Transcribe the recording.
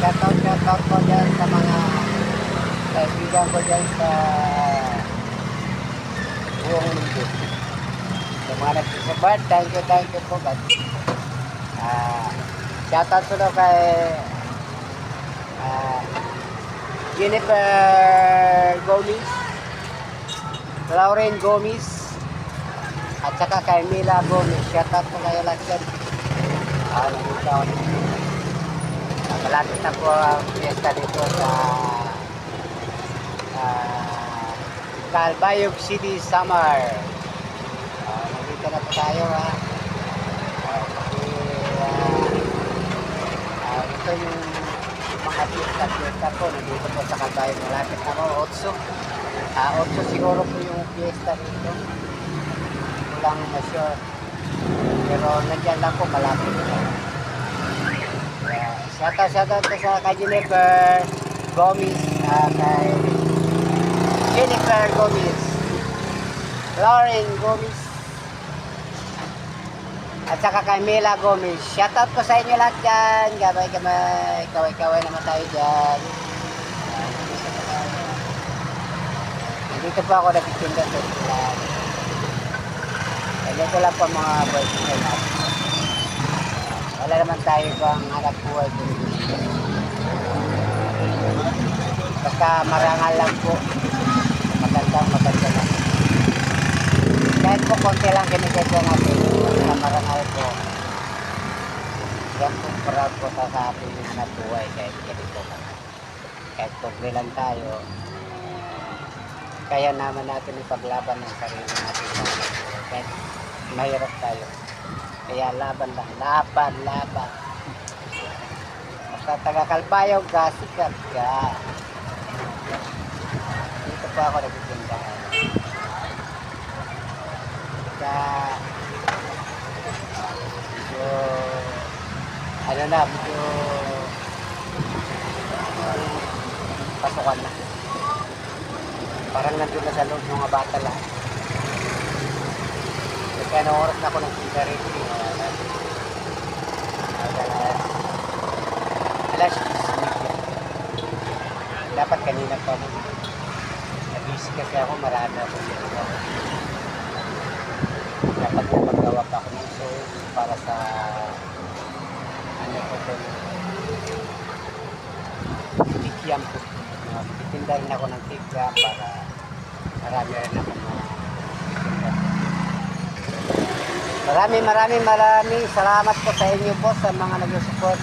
Shoutout ko dyan sa mga kaibigan ko dyan sa buong mundo. Sa mga nagsusupport, thank you po. Shoutout ko daw kay Jennifer Gomez, Lauren Gomez, at saka kay Mila Gomez. Shoutout ko kayo lahat dyan. Nandito ako dito. Malapit na po ang fiesta dito sa Calbayog City, Samar. Nandito na po tayo ha. Ito yung mga fiesta po. Nandito po sa Calbayog. Malapit na po. 8 siguro po yung fiesta dito. Walang na-sure. Pero nandiyan lang po malapit na. Shoutout ko sa kay Jennifer Gomez, kay Jennifer Gomez, Lauren Gomez, at saka kay Mila Gomez. Shoutout ko sa inyo lahat dyan. Gabay-gabay, kaway-kaway naman tayo dyan. Nandito po ako nagtitinda sa ilan. Ganito lang po mga boyfriend natin. Wala naman tayo bang hanap buhay dito. Basta marangal lang po. Maganda lang. Kahit po konti lang kinikita natin. Basta marangal po. Yan po proud po sa ating hanap buhay kahit ganito lang. Kahit pobre lang tayo. Kaya naman natin ipaglaban ng sarili natin. Kahit mahirap tayo. Kaya laban lang. Laban. Basta taga Calbayog ka, sikat ka. Dito pa ako nagtitinda. Medyo pasukan na. Parang nandun na sa loob ng mga bata lang. Kaya na oras na ako ng tinda rin. Alas 10. Dapat kanina pa mo. Nag-busy kasi ako, marami ako dito. Dapat na maggawa pa ako ng show para sa tikyam po. Titinda rin ako ng tikyam para marami rin ako Maraming salamat po sa inyo po sa mga nag-support.